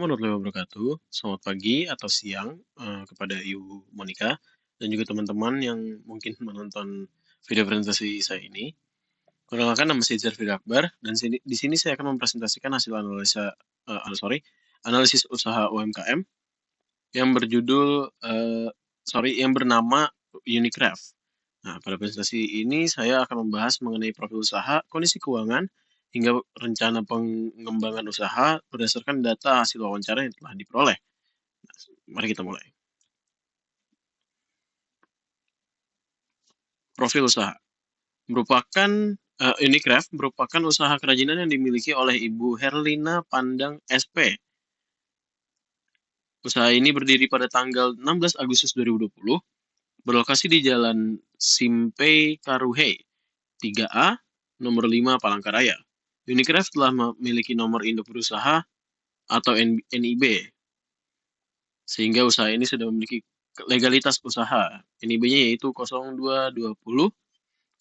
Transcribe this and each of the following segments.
Warahmatullahi wabarakatuh. Selamat pagi atau siang kepada Ibu Monica dan juga teman-teman yang mungkin menonton video presentasi saya ini. Perkenalkan, nama saya Zerfir Akbar dan di sini saya akan mempresentasikan hasil analisis usaha UMKM yang yang bernama Unicraft. Nah, pada presentasi ini saya akan membahas mengenai profil usaha, kondisi keuangan, hingga rencana pengembangan usaha berdasarkan data hasil wawancara yang telah diperoleh. Mari kita mulai. Profil usaha Unicraft merupakan usaha kerajinan yang dimiliki oleh Ibu Herlina Pandang SP. Usaha ini berdiri pada tanggal 16 Agustus 2020, berlokasi di Jalan Simpei Karuhei, 3A, nomor 5 Palangkaraya. Unicraft telah memiliki nomor induk berusaha atau NIB, sehingga usaha ini sudah memiliki legalitas usaha. NIB-nya yaitu 0220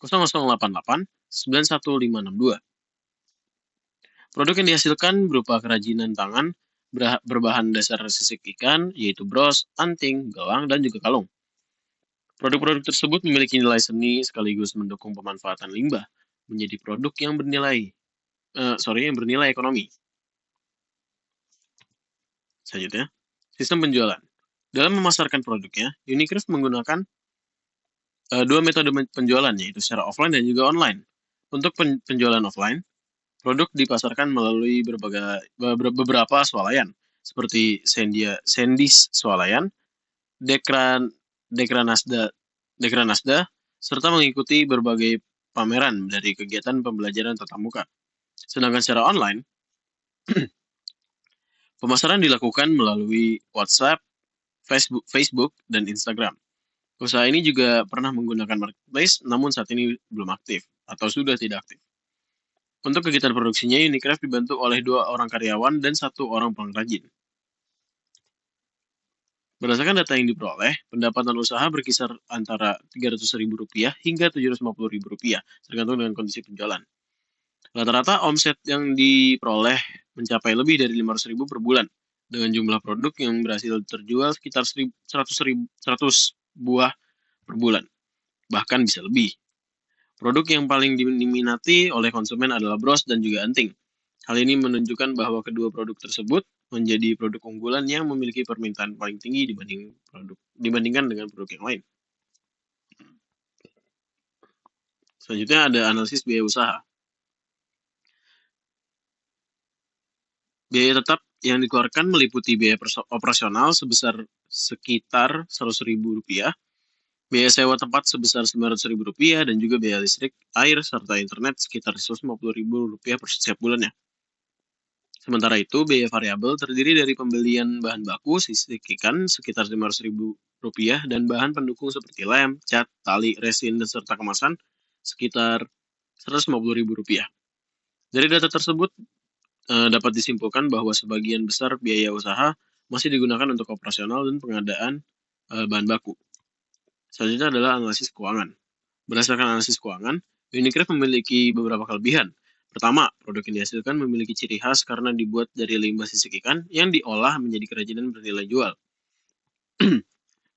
0088 91562. Produk yang dihasilkan berupa kerajinan tangan berbahan dasar sisik ikan, yaitu bros, anting, gelang, dan juga kalung. Produk-produk tersebut memiliki nilai seni sekaligus mendukung pemanfaatan limbah menjadi produk yang bernilai ekonomi. Selanjutnya, sistem penjualan. Dalam memasarkan produknya, Unicraft menggunakan dua metode penjualan, yaitu secara offline dan juga online. Untuk penjualan offline, produk dipasarkan melalui beberapa swalayan, seperti Sendis Swalayan, Dekranasda, serta mengikuti berbagai pameran dari kegiatan pembelajaran tatap muka. Sedangkan secara online, pemasaran dilakukan melalui WhatsApp, Facebook, dan Instagram. Usaha ini juga pernah menggunakan marketplace, namun saat ini belum aktif atau sudah tidak aktif. Untuk kegiatan produksinya, Unicraft dibantu oleh 2 orang karyawan dan 1 orang pengrajin. Berdasarkan data yang diperoleh, pendapatan usaha berkisar antara Rp300.000 hingga Rp750.000, tergantung dengan kondisi penjualan. Rata-rata omset yang diperoleh mencapai lebih dari Rp500.000 per bulan, dengan jumlah produk yang berhasil terjual sekitar 100 buah per bulan, bahkan bisa lebih. Produk yang paling diminati oleh konsumen adalah bros dan juga anting. Hal ini menunjukkan bahwa kedua produk tersebut menjadi produk unggulan yang memiliki permintaan paling tinggi dibandingkan dengan produk yang lain. Selanjutnya ada analisis biaya usaha. Biaya tetap yang dikeluarkan meliputi biaya operasional sebesar sekitar Rp100.000, biaya sewa tempat sebesar Rp900.000, dan juga biaya listrik, air, serta internet sekitar Rp150.000 per setiap bulannya. Sementara itu, biaya variabel terdiri dari pembelian bahan baku sisik ikan sekitar Rp500.000 dan bahan pendukung seperti lem, cat, tali, resin, dan serta kemasan sekitar Rp150.000. Dari data tersebut dapat disimpulkan bahwa sebagian besar biaya usaha masih digunakan untuk operasional dan pengadaan bahan baku. Selanjutnya adalah analisis keuangan. Berdasarkan analisis keuangan, Unicraft memiliki beberapa kelebihan. Pertama, produk yang dihasilkan memiliki ciri khas karena dibuat dari limbah sisik ikan yang diolah menjadi kerajinan bernilai jual.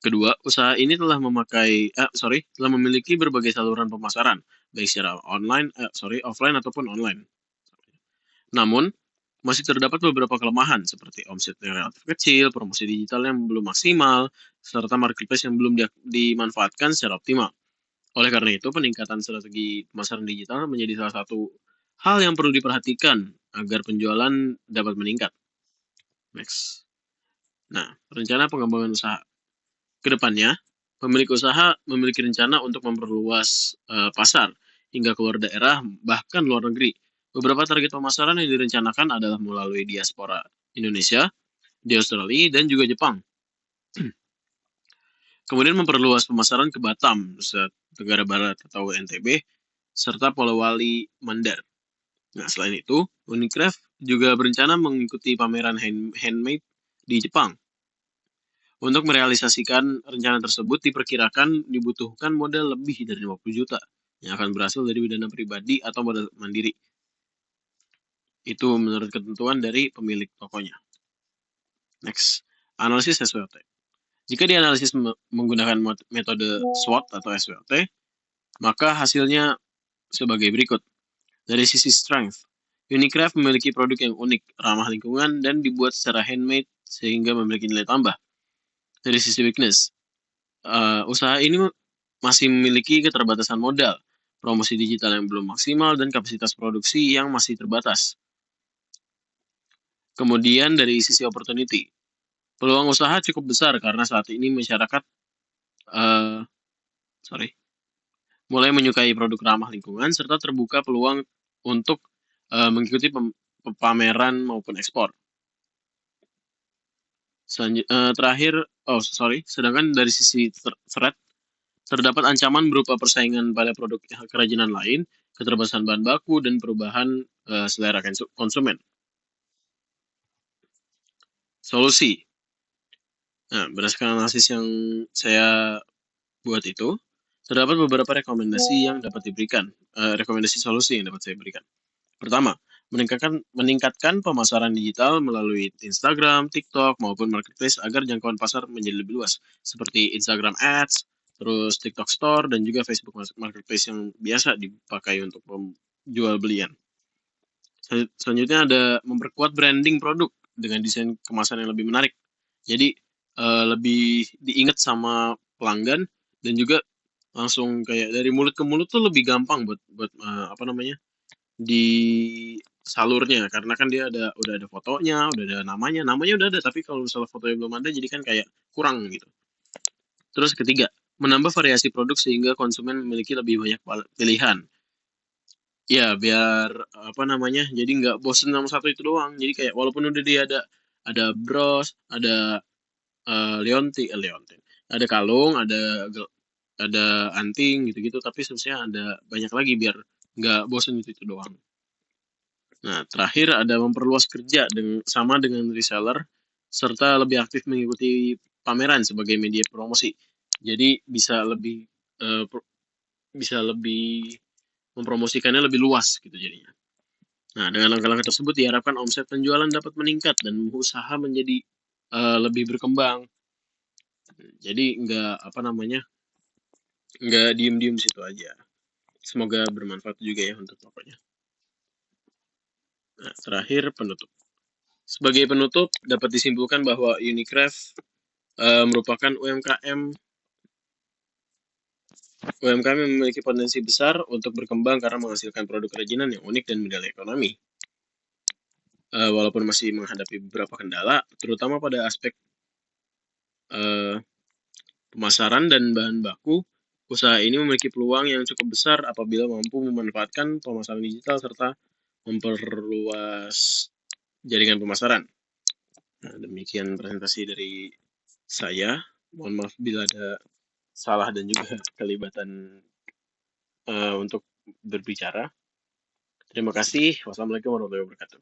Kedua, usaha ini telah memiliki berbagai saluran pemasaran, baik secara offline ataupun online. Namun, masih terdapat beberapa kelemahan seperti omset yang relatif kecil, promosi digital yang belum maksimal, serta marketplace yang belum dimanfaatkan secara optimal. Oleh karena itu, peningkatan strategi pemasaran digital menjadi salah satu hal yang perlu diperhatikan agar penjualan dapat meningkat. Next. Nah, rencana pengembangan usaha. Kedepannya, pemilik usaha memiliki rencana untuk memperluas pasar hingga keluar daerah, bahkan luar negeri. Beberapa target pemasaran yang direncanakan adalah melalui diaspora Indonesia, di Australia, dan juga Jepang. Kemudian memperluas pemasaran ke Batam, Nusa Tenggara Barat atau NTB, serta Polowali Mandar. Nah, selain itu, Unicraft juga berencana mengikuti pameran handmade di Jepang. Untuk merealisasikan rencana tersebut diperkirakan dibutuhkan modal lebih dari 50 juta yang akan berasal dari dana pribadi atau modal mandiri. Itu menurut ketentuan dari pemilik tokonya. Next, analisis SWOT. Jika dianalisis menggunakan metode SWOT atau SWOT, maka hasilnya sebagai berikut. Dari sisi strength, Unicraft memiliki produk yang unik, ramah lingkungan, dan dibuat secara handmade sehingga memiliki nilai tambah. Dari sisi weakness, usaha ini masih memiliki keterbatasan modal, promosi digital yang belum maksimal, dan kapasitas produksi yang masih terbatas. Kemudian dari sisi opportunity, peluang usaha cukup besar karena saat ini masyarakat mulai menyukai produk ramah lingkungan serta terbuka peluang untuk mengikuti pameran maupun ekspor. Sedangkan dari sisi threat, terdapat ancaman berupa persaingan pada produk kerajinan lain, keterbatasan bahan baku, dan perubahan selera konsumen. Solusi. Nah, berdasarkan analisis yang saya buat itu, terdapat beberapa rekomendasi yang dapat diberikan. Rekomendasi solusi yang dapat saya berikan. Pertama, meningkatkan pemasaran digital melalui Instagram, TikTok, maupun marketplace agar jangkauan pasar menjadi lebih luas, seperti Instagram Ads, terus TikTok Store, dan juga Facebook Marketplace yang biasa dipakai untuk jual belian. Selanjutnya ada memperkuat branding produk dengan desain kemasan yang lebih menarik. Jadi lebih diingat sama pelanggan dan juga langsung kayak dari mulut ke mulut tuh lebih gampang buat di salurnya karena kan dia udah ada fotonya, udah ada namanya udah ada tapi kalau misalnya fotonya belum ada jadi kan kayak kurang gitu. Terus ketiga, menambah variasi produk sehingga konsumen memiliki lebih banyak pilihan. Ya biar jadi nggak bosen sama satu itu doang. Jadi kayak walaupun udah dia ada bros, ada leontin, ada kalung, ada anting gitu-gitu tapi sebenarnya ada banyak lagi biar nggak bosen itu doang. Nah, terakhir ada memperluas kerja sama dengan reseller, serta lebih aktif mengikuti pameran sebagai media promosi. Jadi bisa lebih mempromosikannya lebih luas gitu jadinya. Nah, dengan langkah-langkah tersebut diharapkan omset penjualan dapat meningkat dan usaha menjadi lebih berkembang. Jadi nggak diem-diem situ aja. Semoga bermanfaat juga ya untuk pokoknya. Nah, terakhir penutup. Sebagai penutup, dapat disimpulkan bahwa Unicraft merupakan UMKM yang memiliki potensi besar untuk berkembang karena menghasilkan produk kerajinan yang unik dan bernilai ekonomi. Walaupun masih menghadapi beberapa kendala, terutama pada aspek pemasaran dan bahan baku, usaha ini memiliki peluang yang cukup besar apabila mampu memanfaatkan pemasaran digital serta memperluas jaringan pemasaran. Nah, demikian presentasi dari saya. Mohon maaf bila ada salah dan juga kelibatan untuk berbicara. Terima kasih. Wassalamualaikum warahmatullahi wabarakatuh.